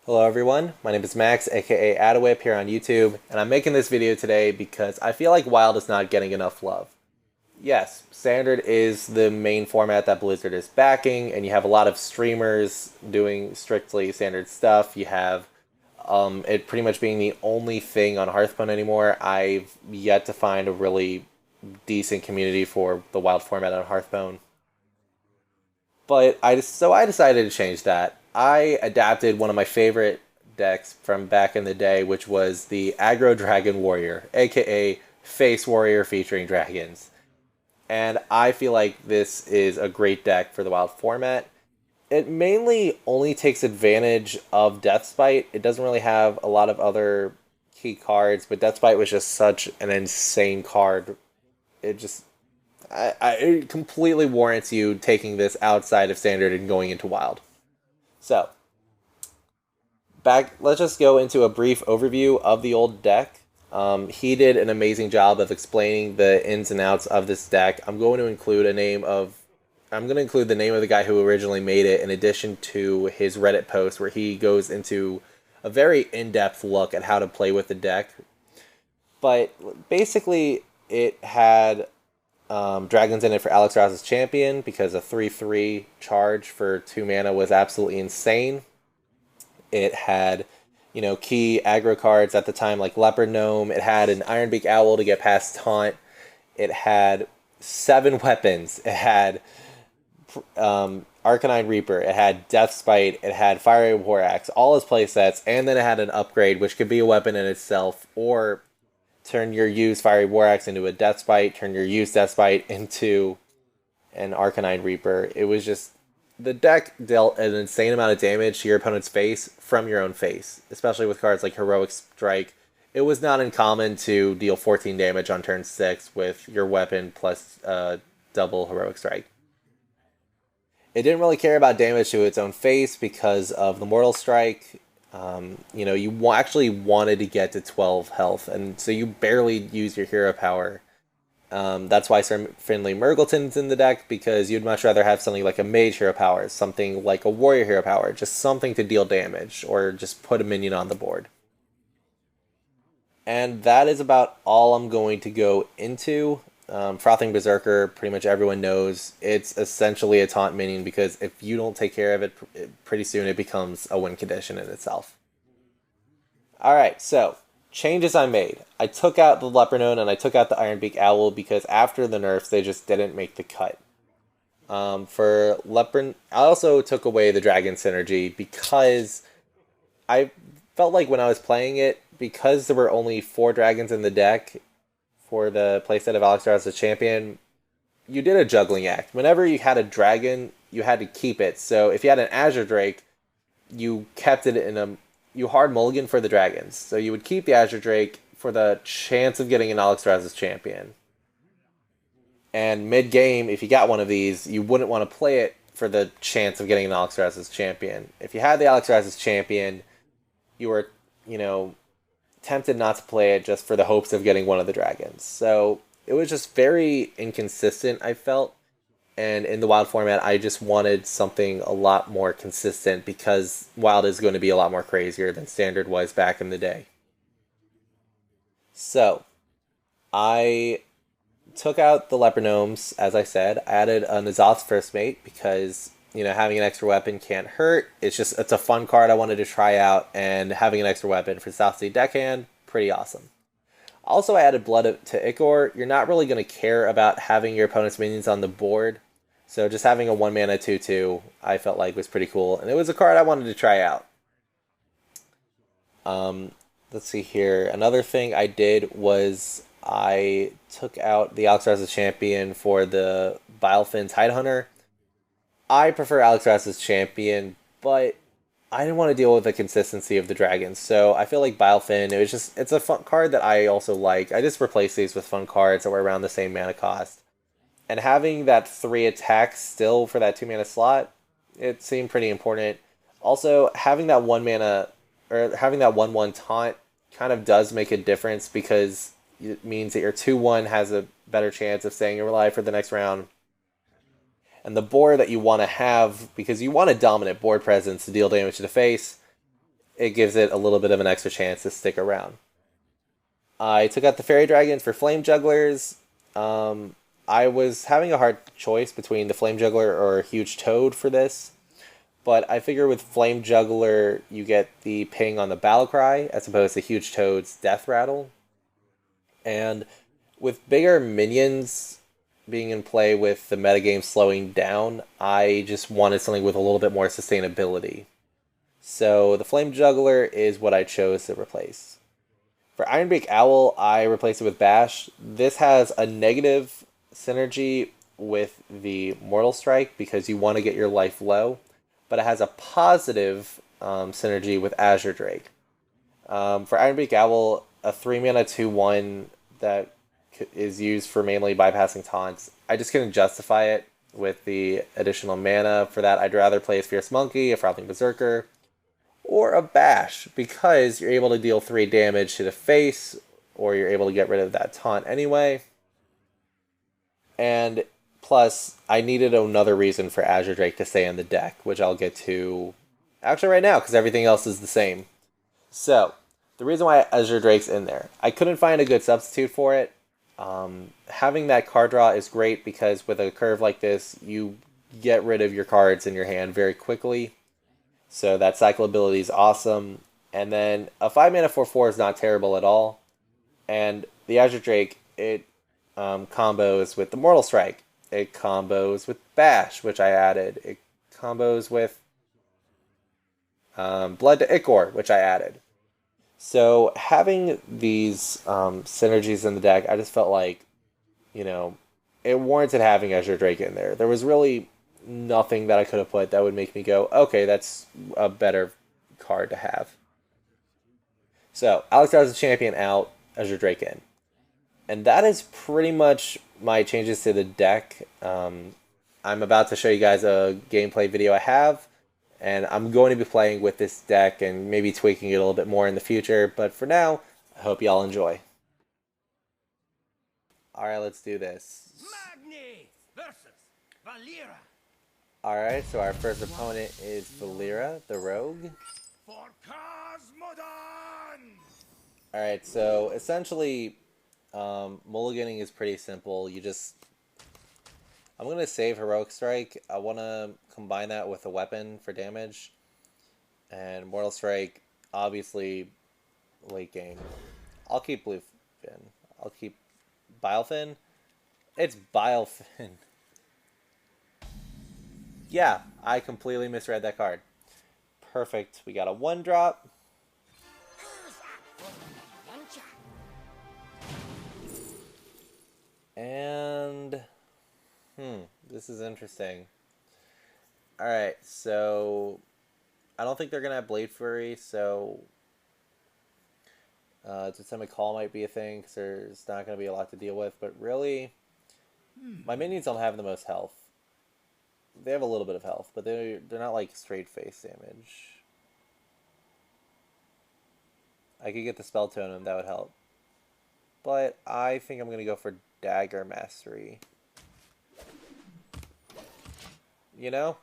Hello everyone, my name is Max, aka ADAAWIP here on YouTube, and I'm making this video today because I feel like Wild is not getting enough love. Yes, Standard is the main format that Blizzard is backing, and you have a lot of streamers doing strictly Standard stuff. You have it pretty much being the only thing on Hearthpwn anymore. I've yet to find a really decent community for the Wild format on Hearthstone. But I decided to change that. I adapted one of my favorite decks from back in the day, which was the Aggro Dragon Warrior, aka Face Warrior featuring dragons. And I feel like this is a great deck for the Wild format. It mainly only takes advantage of Deathspite. It doesn't really have a lot of other key cards, but Deathspite was just such an insane card. It just it completely warrants you taking this outside of Standard and going into Wild. So, let's just go into a brief overview of the old deck. He did an amazing job of explaining the ins and outs of this deck. I'm going to include the name of the guy who originally made it, in addition to his Reddit post where he goes into a very in-depth look at how to play with the deck. But basically, it had dragons in it for Alexstrasza's champion because a 3/3 charge for 2 mana was absolutely insane. It had, key aggro cards at the time like Leopard Gnome. It had an Ironbeak Owl to get past Taunt. It had 7 weapons. It had Arcanine Reaper. It had Deathspite. It had Fiery War Axe. All his playsets, and then it had an upgrade which could be a weapon in itself, or turn your used Fiery War Axe into a Deathspite, turn your used Deathspite into an Arcanine Reaper. It was just, the deck dealt an insane amount of damage to your opponent's face from your own face, especially with cards like Heroic Strike. It was not uncommon to deal 14 damage on turn 6 with your weapon plus double Heroic Strike. It didn't really care about damage to its own face because of the Mortal Strike. You actually wanted to get to 12 health, and so you barely use your hero power. That's why Sir Finley Murgleton's in the deck, because you'd much rather have something like a mage hero power, something like a warrior hero power, just something to deal damage, or just put a minion on the board. And that is about all I'm going to go into. Frothing Berserker, pretty much everyone knows, it's essentially a taunt minion, because if you don't take care of it, pretty soon it becomes a win condition in itself. Alright, so, changes I made. I took out the Leopard Gnome and I took out the Ironbeak Owl because after the nerfs, they just didn't make the cut. For Leopard, I also took away the Dragon Synergy because I felt like when I was playing it, because there were only 4 dragons in the deck for the playset of Alexstrasza's champion, you did a juggling act. Whenever you had a dragon, you had to keep it. So if you had an Azure Drake, you kept it you hard mulligan for the dragons. So you would keep the Azure Drake for the chance of getting an Alexstrasza's champion. And mid-game, if you got one of these, you wouldn't want to play it for the chance of getting an Alexstrasza's champion. If you had the Alexstrasza's champion, you were, tempted not to play it just for the hopes of getting one of the dragons. So it was just very inconsistent, I felt. And in the Wild format, I just wanted something a lot more consistent, because Wild is going to be a lot more crazier than Standard was back in the day. So, I took out the Leopard Gnomes, as I said. I added a N'Zoth's First Mate because, having an extra weapon can't hurt. It's a fun card I wanted to try out, and having an extra weapon for South Sea Deckhand, pretty awesome. Also, I added Blood to Ichor. You're not really going to care about having your opponent's minions on the board, so just having a 1-mana 2/2 I felt like was pretty cool, and it was a card I wanted to try out. Let's see here. Another thing I did was I took out the Alexstrasza's champion for the Bilefin's Tidehunter. I prefer Alexstrasza's champion, but I didn't want to deal with the consistency of the dragons, so I feel like Bilefin, it's a fun card that I also like. I just replaced these with fun cards that were around the same mana cost. And having that 3 attacks still for that 2 mana slot, it seemed pretty important. Also, having that 1/1 taunt kind of does make a difference, because it means that your 2/1 has a better chance of staying alive for the next round. And the board that you want to have, because you want a dominant board presence to deal damage to the face, it gives it a little bit of an extra chance to stick around. I took out the Fairy Dragons for Flame Jugglers. I was having a hard choice between the Flame Juggler or Huge Toad for this, but I figure with Flame Juggler, you get the ping on the Battle Cry as opposed to Huge Toad's Death Rattle. And with bigger minions being in play with the metagame slowing down, I just wanted something with a little bit more sustainability. So the Flame Juggler is what I chose to replace. For Ironbeak Owl, I replaced it with Bash. This has a negative synergy with the Mortal Strike because you want to get your life low, but it has a positive synergy with Azure Drake. For Ironbeak Owl, a 3-mana 2/1 that is used for mainly bypassing taunts. I just couldn't justify it with the additional mana. For that, I'd rather play a Fierce Monkey, a Frothing Berserker, or a Bash, because you're able to deal 3 damage to the face, or you're able to get rid of that taunt anyway. And plus, I needed another reason for Azure Drake to stay in the deck, which I'll get to actually right now, because everything else is the same. So, the reason why Azure Drake's in there, I couldn't find a good substitute for it. Having that card draw is great because with a curve like this, you get rid of your cards in your hand very quickly. So that cycle ability is awesome. And then a 5-mana 4/4 is not terrible at all. And the Azure Drake, it combos with the Mortal Strike. It combos with Bash, which I added. It combos with Blood to Ichor, which I added. So having these synergies in the deck, I just felt like, it warranted having Azure Drake in there. There was really nothing that I could have put that would make me go, okay, that's a better card to have. So, Alex is champion out, Azure Drake in. And that is pretty much my changes to the deck. I'm about to show you guys a gameplay video I have, and I'm going to be playing with this deck and maybe tweaking it a little bit more in the future, but for now, I hope y'all enjoy. Alright, let's do this. Magni versus Valera. Alright, so our first opponent is Valera, the Rogue. For Cosmodon! Alright, so essentially, mulliganing is pretty simple. I'm going to save Heroic Strike. I want to combine that with a weapon for damage. And Mortal Strike, obviously, late game. I'll keep Bluefin. I'll keep Bilefin. It's Bilefin. Yeah, I completely misread that card. Perfect. We got a 1-drop. And this is interesting. Alright, so I don't think they're gonna have Blade Fury, so Totemic Call might be a thing because there's not gonna be a lot to deal with, but really my minions don't have the most health. They have a little bit of health, but they're not like straight face damage. I could get the Spell Totem, that would help. But I think I'm gonna go for Dagger Mastery.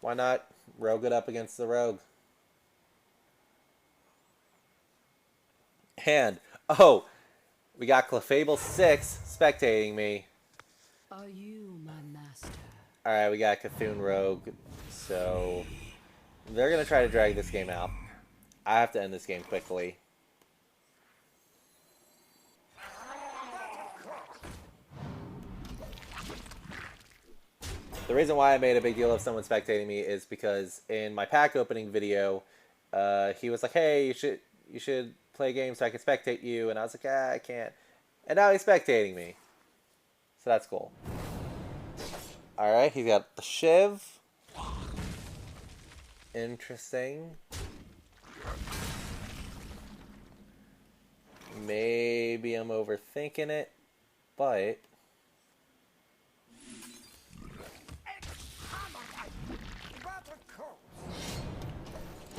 Why not rogue it up against the rogue? And, we got Clefable 6 spectating me. Are you my master? Alright, we got Cthulhu Rogue, so they're going to try to drag this game out. I have to end this game quickly. The reason why I made a big deal of someone spectating me is because in my pack opening video, he was like, hey, you should play a game so I can spectate you, and I was like, I can't. And now he's spectating me. So that's cool. Alright, he's got the Shiv. Interesting. Maybe I'm overthinking it, but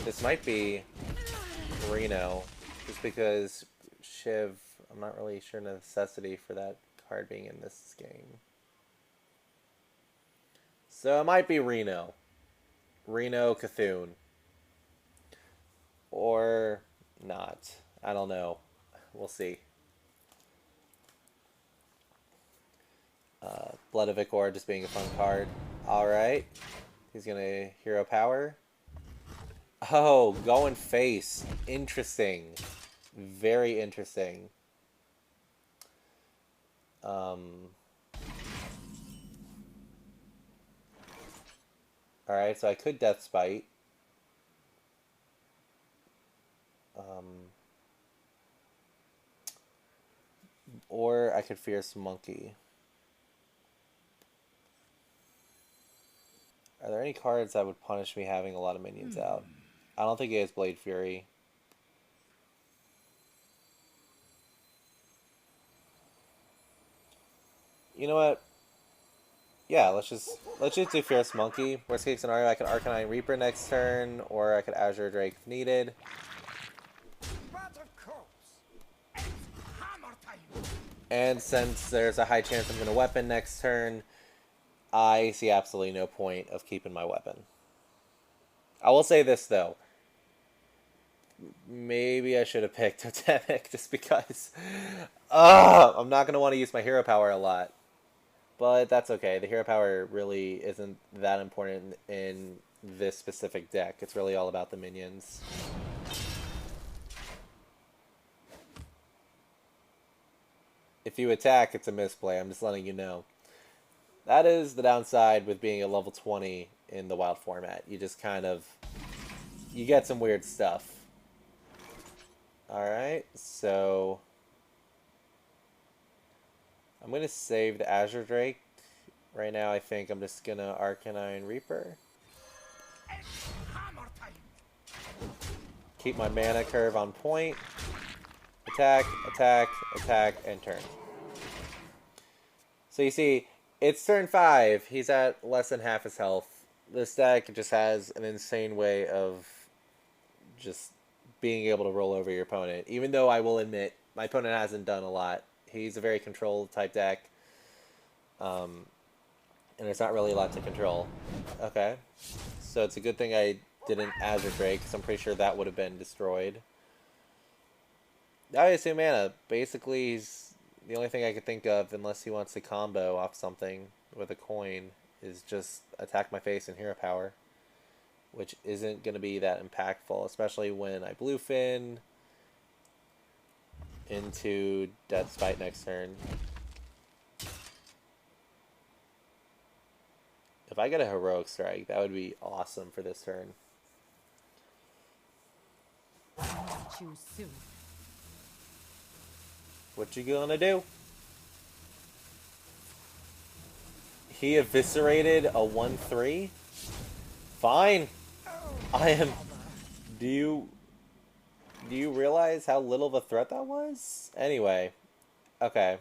this might be Reno, just because Shiv, I'm not really sure the necessity for that card being in this game. So it might be Reno. Reno Cthulhu. or not. I don't know. We'll see. Blood of Ikor just being a fun card. Alright. He's going to hero power. Oh, going face. Interesting. Very interesting. Alright, so I could Death Spite. Or I could Fierce Monkey. Are there any cards that would punish me having a lot of minions out? I don't think he has Blade Fury. You know what? Yeah, let's just do Fierce Monkey. Worst case scenario, I could Arcanine Reaper next turn, or I could Azure Drake if needed. And since there's a high chance I'm going to weapon next turn, I see absolutely no point of keeping my weapon. I will say this, though. Maybe I should have picked Totemic just because I'm not going to want to use my hero power a lot. But that's okay. The hero power really isn't that important in this specific deck. It's really all about the minions. If you attack, it's a misplay. I'm just letting you know. That is the downside with being a level 20 in the wild format. You just kind of... you get some weird stuff. Alright, so... I'm going to save the Azure Drake. Right now, I think I'm just going to Arcanine Reaper. Keep my mana curve on point. Attack, attack, attack, and turn. So you see, it's turn 5. He's at less than half his health. This deck just has an insane way of just being able to roll over your opponent. Even though I will admit, my opponent hasn't done a lot. He's a very controlled type deck. And there's not really a lot to control. Okay. So it's a good thing I didn't Azure Drake, because I'm pretty sure that would have been destroyed. I assume mana. Basically, he's the only thing I could think of, unless he wants to combo off something with a coin, is just attack my face and hero power. Which isn't going to be that impactful, especially when I bluefin into Death Spite next turn. If I get a Heroic Strike, that would be awesome for this turn. Choose soon. What you gonna do? He eviscerated a 1/3? Fine. I am... Do you realize how little of a threat that was? Anyway. Okay.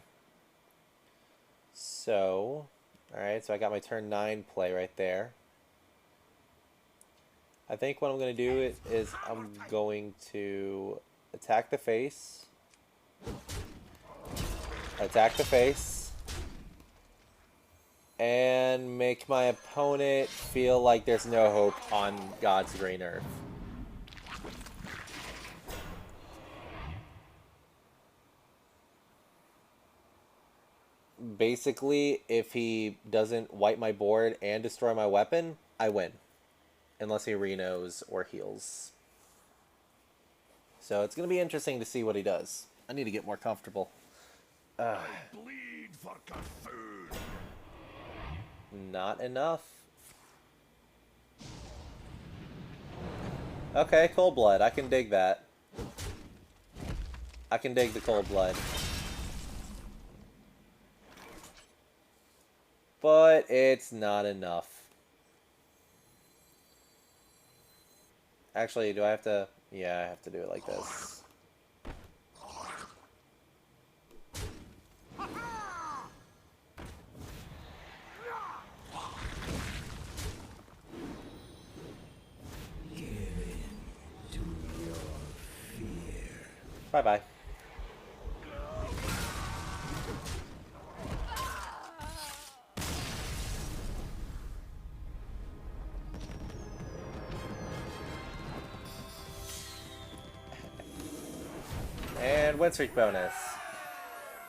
So... Alright, so I got my turn 9 play right there. I think what I'm going to do is I'm going to attack the face. Attack the face. And make my opponent feel like there's no hope on God's green earth. Basically, if he doesn't wipe my board and destroy my weapon, I win. Unless he renos or heals. So it's going to be interesting to see what he does. I need to get more comfortable. I bleed for good food. Not enough. Okay, cold blood. I can dig that. I can dig the cold blood. But it's not enough. Actually, do I have to... Yeah, I have to do it like this. Bye-bye. And win streak bonus.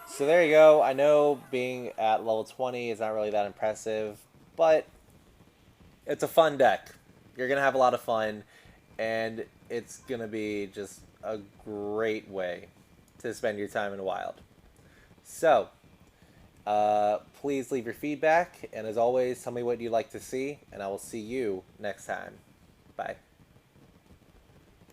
So there you go. I know being at level 20 is not really that impressive, but it's a fun deck. You're going to have a lot of fun, and it's going to be just a great way to spend your time in the wild. So, please leave your feedback, and as always, tell me what you'd like to see, and I will see you next time. Bye.